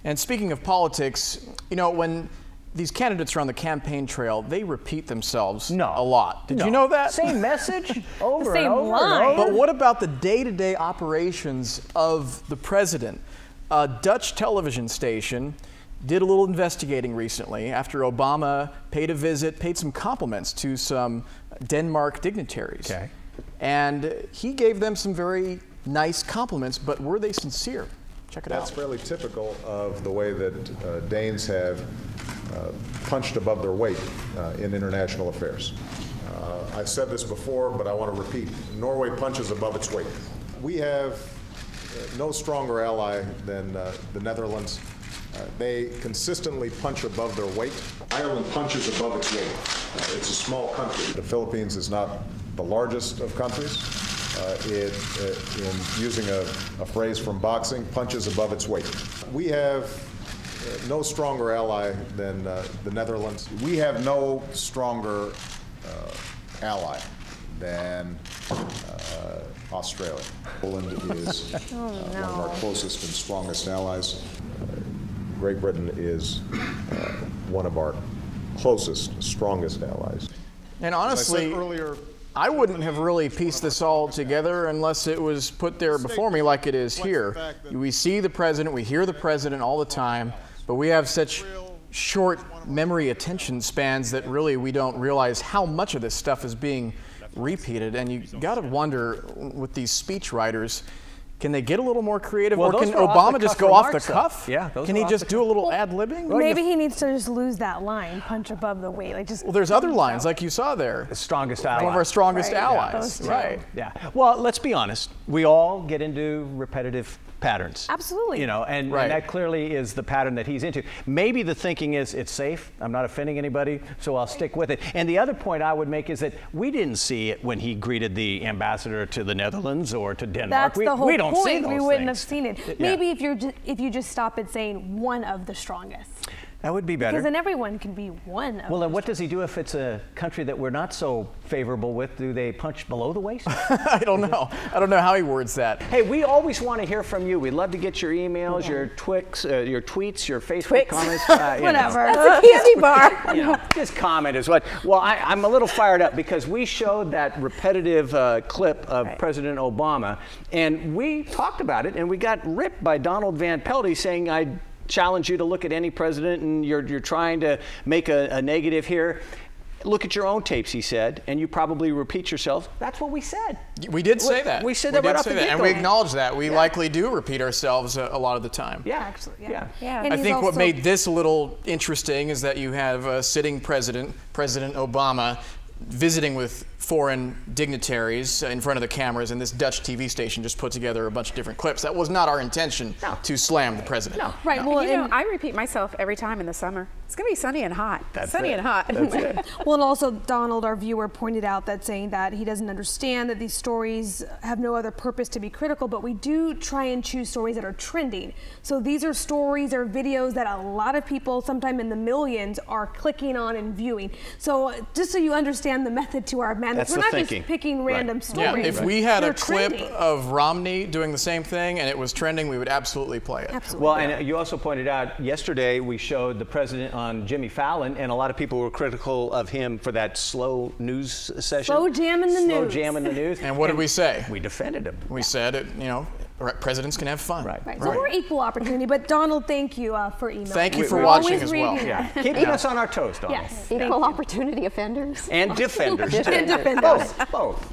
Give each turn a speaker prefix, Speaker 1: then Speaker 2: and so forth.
Speaker 1: And speaking of politics, you know, when these candidates are on the campaign trail, they repeat themselves a lot. Did you know that?
Speaker 2: Same message over
Speaker 3: Same
Speaker 2: and over
Speaker 3: line.
Speaker 2: and over.
Speaker 1: But what about the day-to-day operations of the president? A Dutch television station did a little investigating recently after Obama paid some compliments to some Denmark dignitaries.
Speaker 2: Okay.
Speaker 1: And he gave them some very nice compliments, but were they sincere? Check it out.
Speaker 4: That's fairly typical of the way that Danes have punched above their weight in international affairs. I've said this before, but I want to repeat. Norway punches above its weight. We have no stronger ally than the Netherlands. They consistently punch above their weight. Ireland punches above its weight. It's a small country. The Philippines is not the largest of countries. In using a phrase from boxing, punches above its weight. We have no stronger ally than the Netherlands. We have no stronger ally than Australia. Poland is one of our closest and strongest allies. Great Britain is one of our closest, strongest allies.
Speaker 1: And honestly, I wouldn't have really pieced this all together unless it was put there before me like it is here. We see the president, we hear the president all the time, but we have such short memory attention spans that really we don't realize how much of this stuff is being repeated. And you got to wonder with these speech writers, can they get a little more creative, or can Obama just go off the cuff?
Speaker 2: Yeah,
Speaker 1: can he just do a little ad-libbing?
Speaker 3: Maybe he needs to just lose that line, punch above the weight. Like just.
Speaker 1: Well, there's other lines like you saw there.
Speaker 2: The strongest ally.
Speaker 1: One of our strongest
Speaker 3: Right.
Speaker 1: allies.
Speaker 3: Yeah,
Speaker 1: right.
Speaker 2: Yeah. Well, let's be honest. We all get into repetitive patterns.
Speaker 3: Absolutely.
Speaker 2: You know, and that clearly is the pattern that he's into. Maybe the thinking is it's safe. I'm not offending anybody, so I'll stick with it. And the other point I would make is that we didn't see it when he greeted the ambassador to the Netherlands or to Denmark.
Speaker 3: That's the whole
Speaker 2: we don't
Speaker 3: point.
Speaker 2: see those
Speaker 3: We wouldn't
Speaker 2: things.
Speaker 3: have seen it. Maybe if you just stop at saying one of the strongest.
Speaker 2: That would be better.
Speaker 3: Because then everyone can be one of
Speaker 2: Well, then what does he do if it's a country that we're not so favorable with? Do they punch below the waist?
Speaker 1: I don't know. I don't know how he words that.
Speaker 2: Hey, we always want to hear from you. We'd love to get your emails, your tweets, your Facebook comments.
Speaker 3: Whatever. That's a candy bar.
Speaker 2: You know, just comment is what. Well, I'm a little fired up because we showed that repetitive clip of President Obama, and we talked about it, and we got ripped by Donald Van Pelde saying I challenge you to look at any president and you're trying to make a negative here. Look at your own tapes, he said, and you probably repeat yourself. That's what we said.
Speaker 1: We did say that.
Speaker 2: We said that right off the get-go.
Speaker 1: And we acknowledge that. We likely do repeat ourselves a lot of the time.
Speaker 2: Yeah,
Speaker 3: actually.
Speaker 2: Yeah.
Speaker 3: And
Speaker 1: I think what made this a little interesting is that you have a sitting president, President Obama, visiting with foreign dignitaries in front of the cameras, and this Dutch TV station just put together a bunch of different clips. That was not our intention to slam the president.
Speaker 2: No.
Speaker 3: Right.
Speaker 5: Well, you know, I repeat myself every time in the summer. It's going to be sunny and hot. Sunny and hot.
Speaker 2: That's it.
Speaker 3: Well, and also Donald, our viewer, pointed out that saying that he doesn't understand that these stories have no other purpose to be critical, but we do try and choose stories that are trending. So these are stories or videos that a lot of people, sometime in the millions, are clicking on and viewing. So just so you understand the method to our madness,
Speaker 2: That's
Speaker 3: we're
Speaker 2: the
Speaker 3: not
Speaker 2: thinking.
Speaker 3: just picking random stories.
Speaker 1: Yeah, if we had
Speaker 3: They're
Speaker 1: a clip
Speaker 3: trending.
Speaker 1: of Romney doing the same thing and it was trending, we would absolutely play it.
Speaker 3: Absolutely.
Speaker 2: Well, and you also pointed out yesterday we showed the president on Jimmy Fallon, and a lot of people were critical of him for that slow news session.
Speaker 3: Slow jam in the
Speaker 2: Slow
Speaker 3: news.
Speaker 2: jam in the news.
Speaker 1: And what did we say?
Speaker 2: We defended him.
Speaker 1: We said, you know, presidents can have fun.
Speaker 2: Right.
Speaker 3: So we're equal opportunity. But Donald, thank you for emailing.
Speaker 1: Thank you for
Speaker 3: We're
Speaker 1: watching
Speaker 3: always
Speaker 1: as well.
Speaker 3: reading
Speaker 2: Yeah.
Speaker 3: it.
Speaker 2: Keeping us on our toes, Donald.
Speaker 3: Yes.
Speaker 6: Equal opportunity offenders.
Speaker 2: And defenders.
Speaker 3: And defenders.
Speaker 2: Both.